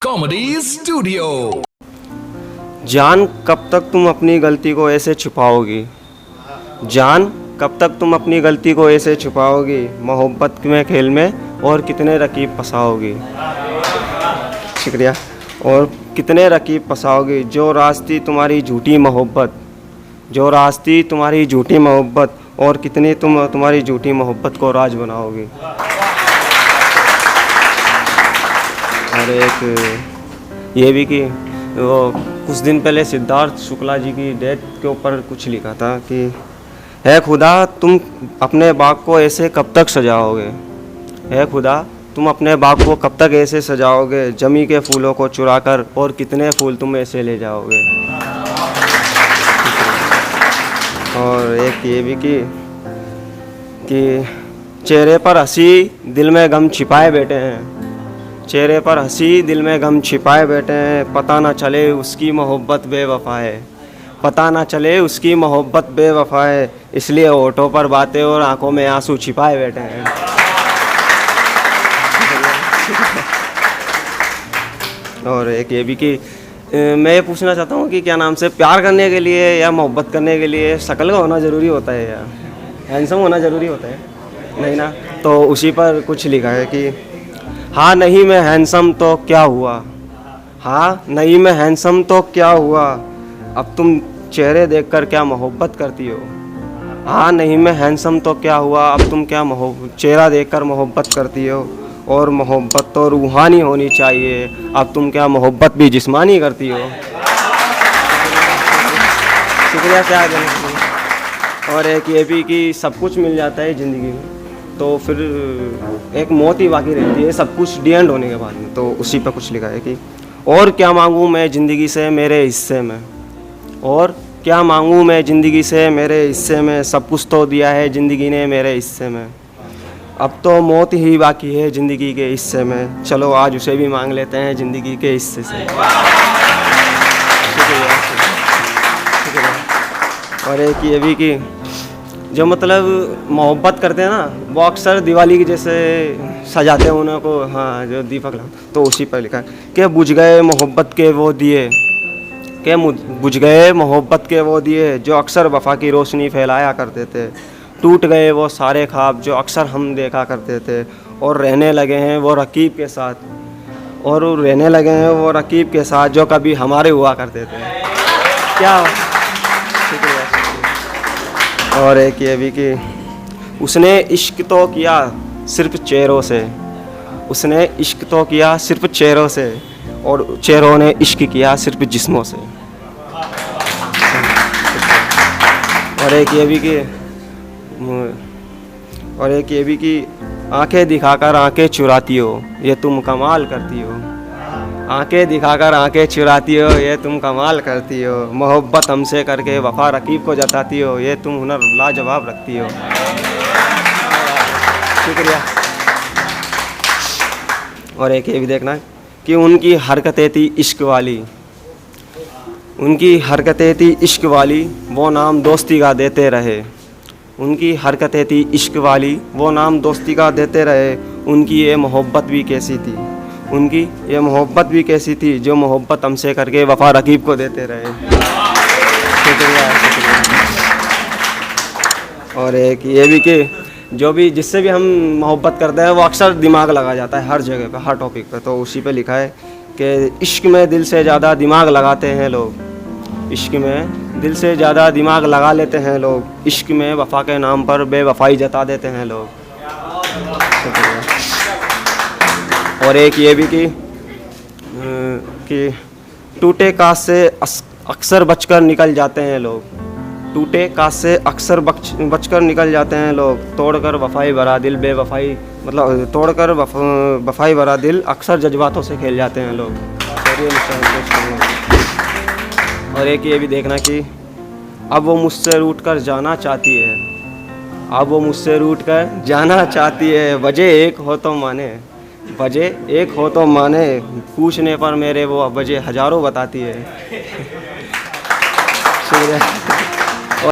Comedy studio. जान कब तक तुम अपनी गलती को ऐसे छुपाओगी। जान कब तक तुम अपनी गलती को ऐसे छुपाओगी। मोहब्बत में खेल में और कितने रकीब फंसाओगी। शुक्रिया। और कितने रकीब फंसाओगी। जो रास्ती तुम्हारी झूठी मोहब्बत, जो रास्ती तुम्हारी झूठी मोहब्बत, और कितनी तुम तुम्हारी झूठी मोहब्बत को राज बनाओगी। और एक ये भी कि वो कुछ दिन पहले सिद्धार्थ शुक्ला जी की डेथ के ऊपर कुछ लिखा था कि है खुदा तुम अपने बाग को ऐसे कब तक सजाओगे। है खुदा तुम अपने बाग को कब तक ऐसे सजाओगे। जमी के फूलों को चुरा कर और कितने फूल तुम ऐसे ले जाओगे। और एक ये भी कि चेहरे पर हंसी दिल में गम छिपाए बैठे हैं। चेहरे पर हंसी दिल में गम छिपाए बैठे हैं। पता ना चले उसकी मोहब्बत बेवफा है। पता ना चले उसकी मोहब्बत बेवफा है। इसलिए होठों पर बातें और आंखों में आंसू छिपाए बैठे हैं। और एक ये भी कि मैं ये पूछना चाहता हूँ कि क्या नाम से प्यार करने के लिए या मोहब्बत करने के लिए शक्ल का होना ज़रूरी होता है या हैंडसम होना ज़रूरी होता है। नहीं ना। तो उसी पर कुछ लिखा है कि हाँ नहीं मैं हैंडसम तो क्या हुआ। हाँ नहीं मैं हैंडसम तो क्या हुआ। अब तुम चेहरे देखकर क्या मोहब्बत करती हो। हाँ नहीं मैं हैंडसम तो क्या हुआ। अब तुम क्या चेहरा देखकर मोहब्बत करती हो। और मोहब्बत तो रूहानी होनी चाहिए। अब तुम क्या मोहब्बत भी जिस्मानी करती हो। शुक्रिया। क्या देना। और एक ये भी कि सब कुछ मिल जाता है ज़िंदगी में तो फिर एक मौत ही बाकी रहती है सब कुछ डी एंड होने के बाद में। तो उसी पर कुछ लिखा है कि और क्या मांगूँ मैं ज़िंदगी से मेरे हिस्से में। और क्या मांगूँ मैं ज़िंदगी से मेरे हिस्से में। सब कुछ तो दिया है ज़िंदगी ने मेरे हिस्से में। अब तो मौत ही बाकी है ज़िंदगी के हिस्से में। चलो आज उसे भी मांग लेते हैं ज़िंदगी के हिस्से से। और एक ये भी कि जो मतलब मोहब्बत करते हैं ना वो अक्सर दिवाली की जैसे सजाते हैं उन्हें को। हाँ जो दीपक ला तो उसी पर लिखा है कि बुझ गए मोहब्बत के वो दिए। के बुझ गए मोहब्बत के वो दिए जो अक्सर वफा की रोशनी फैलाया करते थे। टूट गए वो सारे ख्वाब जो अक्सर हम देखा करते थे। और रहने लगे हैं वो रकीब के साथ। और रहने लगे हैं वो रकीब के साथ जो कभी हमारे हुआ करते थे। क्या शुक्रिया। और एक ये भी कि उसने इश्क तो किया सिर्फ चेहरों से। उसने इश्क तो किया सिर्फ चेहरों से। और चेहरों ने इश्क किया सिर्फ जिस्मों से। और एक ये भी कि आंखें दिखाकर आंखें चुराती हो ये तुम कमाल करती हो। आंखें दिखाकर आंखें चुराती हो ये तुम कमाल करती हो। मोहब्बत हमसे करके वफा रकीब को जताती हो ये तुम हुनर लाजवाब रखती हो। शुक्रिया। और एक ये भी देखना कि उनकी हरकतें थी इश्क वाली। उनकी हरकतें थी इश्क वाली वो नाम दोस्ती का देते रहे। उनकी हरकतें थी इश्क वाली वो नाम दोस्ती का देते रहे। उनकी ये मोहब्बत भी कैसी थी। उनकी ये मोहब्बत भी कैसी थी जो मोहब्बत हमसे करके वफा रकीब को देते रहे। शुक्रिया। और एक ये भी कि जो भी जिससे भी हम मोहब्बत करते हैं वो अक्सर दिमाग लगा जाता है हर जगह पे हर टॉपिक पे। तो उसी पे लिखा है कि इश्क में दिल से ज़्यादा दिमाग लगाते हैं लोग। इश्क में दिल से ज़्यादा दिमाग लगा लेते हैं लोग। इश्क में वफा के नाम पर बेवफाई जता देते हैं लोग। और एक ये भी कि टूटे कांच से अक्सर बचकर निकल जाते हैं लोग। टूटे कांच से अक्सर बचकर निकल जाते हैं लोग। तोड़कर वफाई भरा दिल बेवफाई मतलब तोड़कर वफाई भरा दिल अक्सर जज्बातों से खेल जाते हैं लोग। और एक ये भी देखना कि अब वो मुझसे रूठ कर जाना चाहती है। अब वो मुझसे रूठ कर जाना चाहती है। वजह एक हो तो माने। वजह एक हो तो माने। पूछने पर मेरे वो वजह हज़ारों बताती है। शुक्रिया।